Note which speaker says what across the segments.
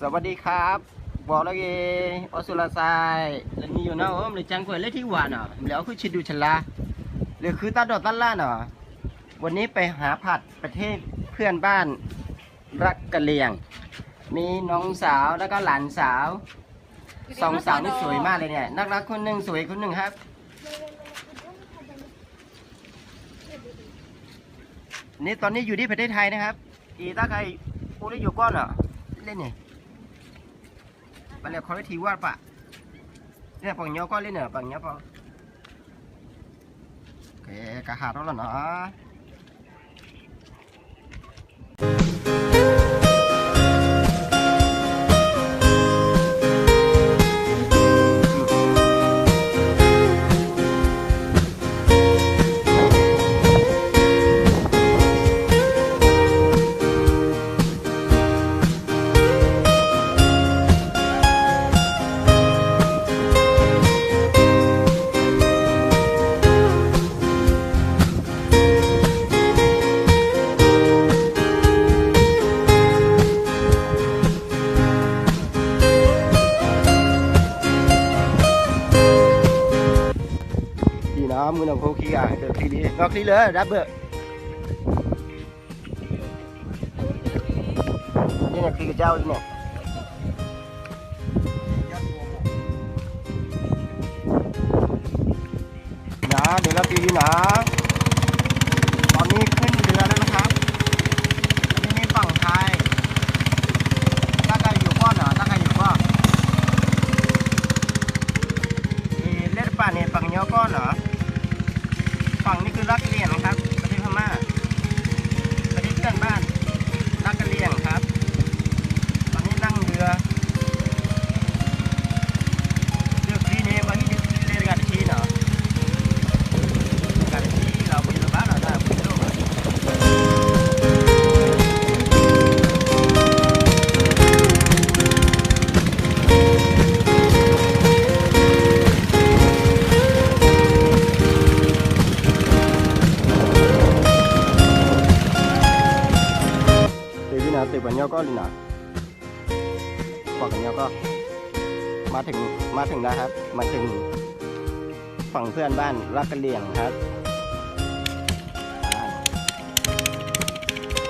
Speaker 1: สวัสดีครับบอกแล้วเกอสุรสายแล้วนี่อยู่นะหรือจังกวยเล็กที่หวานอ่ะแล้วคือชิดดูชลาหรือคือตาดอดตาล่าเนาะวันนี้ไปหาผัดประเทศเพื่อนบ้านรักกะเหรี่ยงมีน้องสาวแล้วก็หลานสาวสองสาวนี่สวยมากเลยเนี่ยนักรักคนหนึ่งสวยคนหนึ่งครับนี่ตอนนี้อยู่ที่ประเทศไทยนะครับอีตาใครกูได้อยู่ก้อนเหรอเล่นนี่ไปเลยคอยทีว่าปะเนี่ยปังเนาะก็เล่นเหรอปังเนาะปะโอเคกะหาแล้วเนาะมือหนังโคกี้อ่ะเดี๋ยวคลีนี้ก็คลีเลยดับเบอร์นี่เนี่ยคลีกับเจ้าเนี่ยนะเดี๋ยวเราตีดีนะตอนนี้ขึ้นเรือแล้วนะครับอันนี้ฝั่งไทยถ้าใครอยู่ก้อนเหรอถ้าใครอยู่ก้อนเล่นป่าเนี่ยฝั่งเนี้ยก้อนเหรอฝั่งนี้คือรักกะเหรี่ยงนะครับประเทศพม่าประเทศเพื่อนบ้านรักกะเหรี่ยงครับตอนนี้นั่งเรือที่นี้วันนี้เรือการที่เนาะการที่เราไปดูบ้านเราได้ไปดูติดวันเนี้ยก็เลยนะพอกันเนี้ยก็มาถึงแล้วครับมาถึงฝั่งเพื่อนบ้านรักกะเหรี่ยงครับ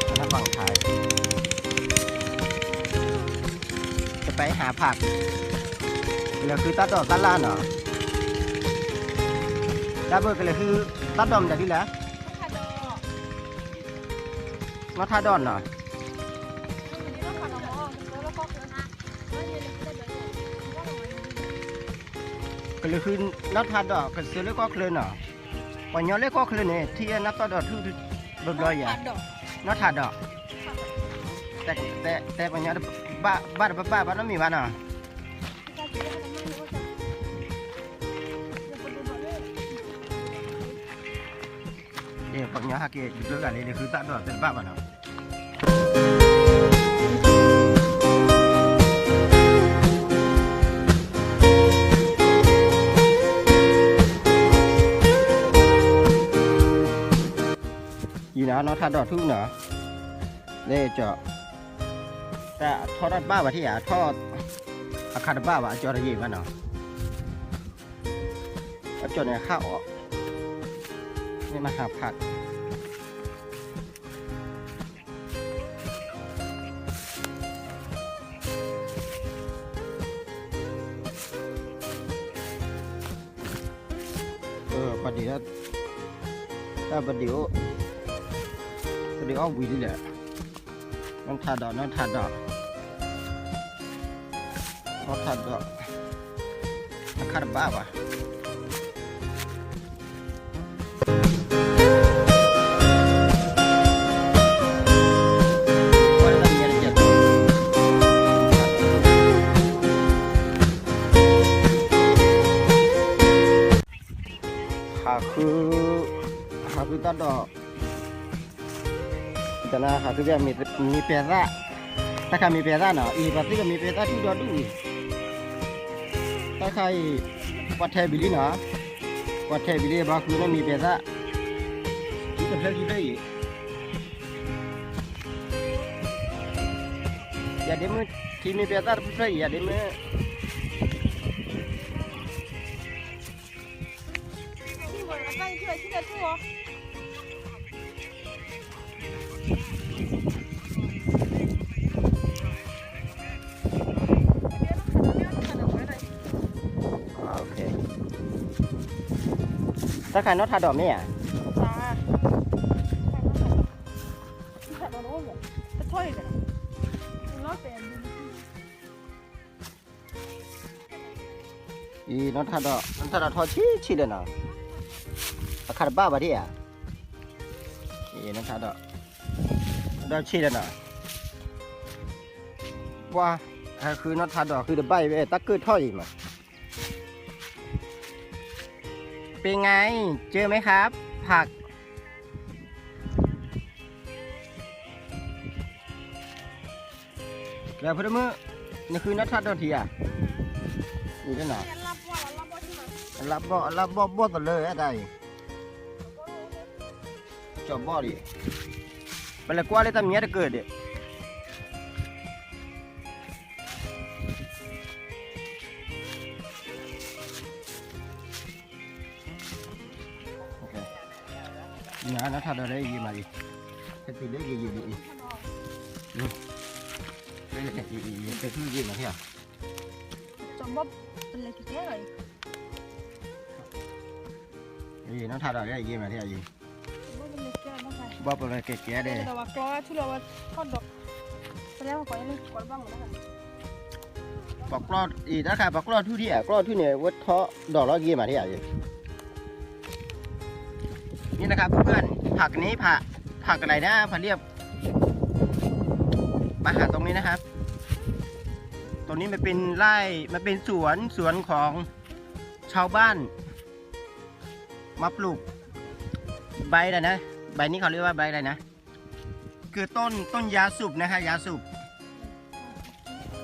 Speaker 1: อันนั้นฝั่งไทยจะไปหาผักแล้วคือตัดดอกตัดล้านเหรอดับเบิลกันเลยคือตัดดอมจากที่แล้วมาทาดอนเหรอก็เลยคือนัดทาดอกก็ซื้อเล็กก็เคลื่อนเนาะปัญญาเล็กก็เคลื่อนเนี่ยที่นัดทาดอกทุกร้อยอย่างนัดทาดอกแต่ปัญญาบ้านนั้นมีบ้านเนาะเดี๋ยวปัญญาฮักเกย์ด้วยกันเลยคือตัดดอกเป็นบ้านเนาะอยู่นะน้องทาดอดทุกเนาะเล่เจาะแต่ทอดบ้าว่าที่อ่ะทอดอาคาดบ้าว่าจอระเยี่บ้านเนาะจอเนี่ยข้าวออกนี่มาหาผักประเดี๋ยวถ้าประเดี๋ยวเอาวิลเลยน้องทาดอกน้องทาดอกคาร์บ้าว่ะหาคือตัดดอกแต่นะหาคือแบบมีเปร่าถ้าใครมีเปร่าเนาะอีปาร์ตี้ก็มีเปร่าที่ดอดูถ้าใครวัดเทบิลีเนาะวัดเทบิลีบางคือไม่มีเปร่าที่จะเพิ่มกี่ได้ อย่าเดี๋ยวมือที่มีเปียตาพูดไปอย่าเดี๋ยวมือโอเคถ้าใครน็อตทาดอกเนี่ยอีน็อตทาดอกทอชี้เลยเนาะขาดบ้าบะที่อ่ะอีน็อตทาดอกชี้เลยเนาะว่าคือน็อตทาดอกคือเดบใบไปตักเกิดท่ออีกมั้ยเป็นไงเจอไหมครับผักแล้วพอดีมือนี่คือน็อตทาดอกที่อ่ะอีนั่นน่ะรับบ่ต่อเลยอะไรจอบบ่ดิไปเลยกว่าเลยทำเงี้ยจะเกิดดิโอเคงานนะถ้าได้ยี่มาดิจะติดได้ยี่ดิได้เลยยี่จะคือยี่มาเที่ยว
Speaker 2: จอมบ่เป็นอะไรที่แก่เลย
Speaker 1: ยี่น้องทาดอกได้ยี่มาเที่ยวยี่
Speaker 2: บ่
Speaker 1: บ่
Speaker 2: เป็นอะไรแก่
Speaker 1: เป็นอะไรแก่ๆเด้
Speaker 2: แต่ว่ากล้อที่เราว่าทอดดอกแสดงว่าก่อนนี้ก่อนบ้างหมดแล้วกัน
Speaker 1: ปอกกลอดอีถ้าใครปอกกลอดทุที่อ่ะกลอดทุเนี่ยวัดเทาะดอกแล้วยี่มาเที่ยวยี่นี่นะครับเพื่อนผักนี้ผักอะไรนะผักเรียบมาหาตรงนี้นะครับตรงนี้มันเป็นไร่มันเป็นสวนของชาวบ้านมาปลูกใบอะไรนะใบนี้เขาเรียกว่าใบอะไรนะคือต้นยาสูบนะฮะยาสูบ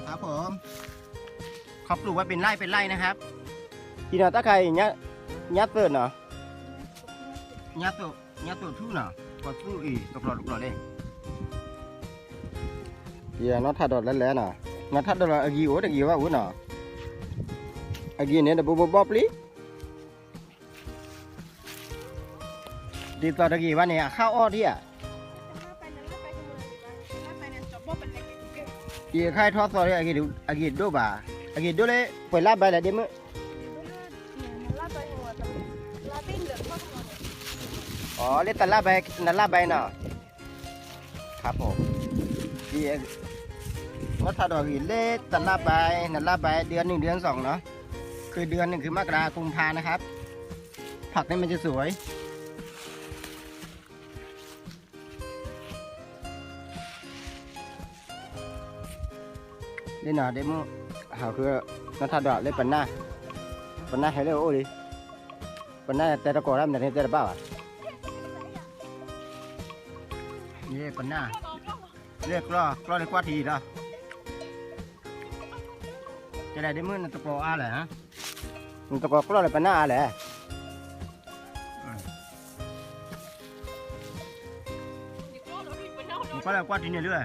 Speaker 1: ครับผมเขาปลูกไว้เป็นไร่นะครับทีน่ะถ้าใครยัดเติร์นเนาะยัดตัวทู่เนาะกดทู่อีตกหลอดเลยเดี๋ยวน็อตทัดดอดแล้วน่ะน็อตทัดดอดอากีโอตะกี้ว่าอุ้นเนาะอากีเนี่ยเดบบบ๊อบลิดีต่อตะกี้ว่าเนี่ยข้าวอ้อที่อ่ะเยี่ยใครทอดซอยอากีดูบ่าอากีดูเลยไปลาบไปแล้วเดี๋ยวมึงอ๋อเล่นตลาดใบนั่นลาบใบเนาะครับผมเยี่ยน็อตทัดดอกอีเล่นตลาดใบนั่นลาบใบเดือน1เดือน2เนาะคือเดือน1คือมกราคมพานะครับผักนี่มันจะสวยđây nào để mua hào cứ nó thay đổi lên phần na hay là ô đi phần na tay nó có làm này tay nó bao à ये phần naเรียกรอในกว่าทีเนาะจะได้ได้มื้อนั่นตะกออาแหละฮะมันตะกอกรอในphần naแหละมันก็แล้วกว่าทีเนี่ยเรื่อย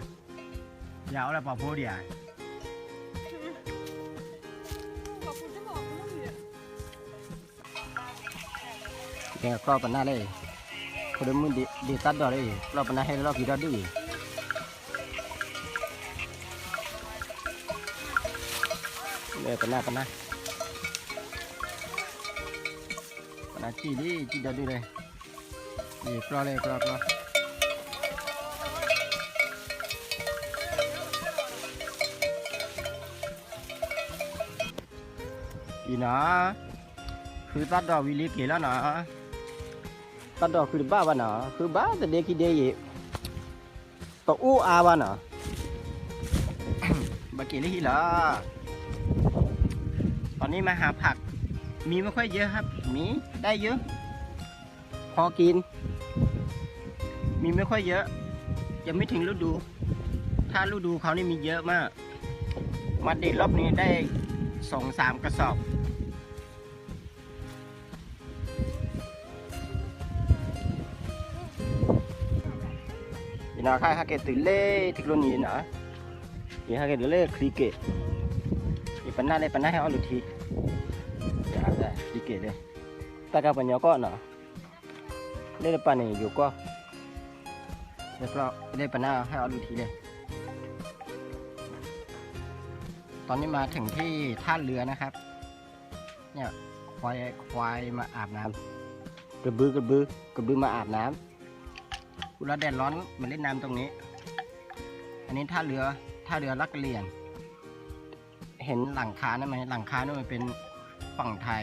Speaker 1: ยาวแล้วปอโพเดียแกงกรอบปันหน้าเลยคนเดิมมือดีตัดดอกเลยกรอบปันหน้าให้รอบกี่ดอกดิเลยปันหน้าจีดอกดิเลยนี่กรอบเลยกรอบอีนะคือตัดดอกวิลิกแล้วนะตัดดอกคือบ้าบ้านะคือบ้าแต่เด็กกี่เด็กต่ออู้อาบ้านะบากี่ลิละตอนนี้มาหาผักมีไม่ค่อยเยอะครับมีได้เยอะพอกินมีไม่ค่อยเยอะยังไม่ถึงฤดูถ้าฤดูเขานี่มีเยอะมากมาเด็ดรอบนี้ได้2-3 กระสอบนี่นะค่ายฮักเกตตื่นเล่ที่รุ่นนี้นะ ya ke dole cricket ni pernah hai alu thi ya ada cricket deh ta ka panyo ko no le depan ni yo ko le pernah hai alu thi deh ตอนนี้มาถึงที่ท่าเรือนะครับเนี่ยควายมาอาบน้ำกระบือมาอาบน้ำเวลาแดดร้อนมาเล่นน้ำตรงนี้ อันนี้ท่าเรือลักกะเหรี่ยงเห็นหลังคานั่นไหมหลังคานั่นมันเป็นฝั่งไทย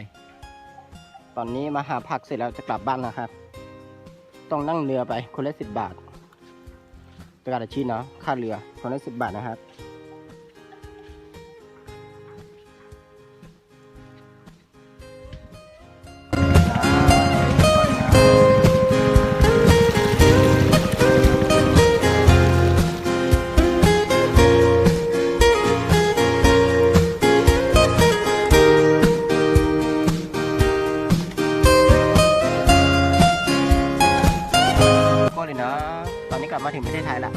Speaker 1: ตอนนี้มาหาผักเสร็จแล้วจะกลับบ้านนะครับ ต้องนั่งเรือไปคนละ10 บาทประกาศชีพเนาะค่าเรือคนละ10 บาทนะครับก็เลยนะตอนนี้กลับมาถึงประเทศไทยละ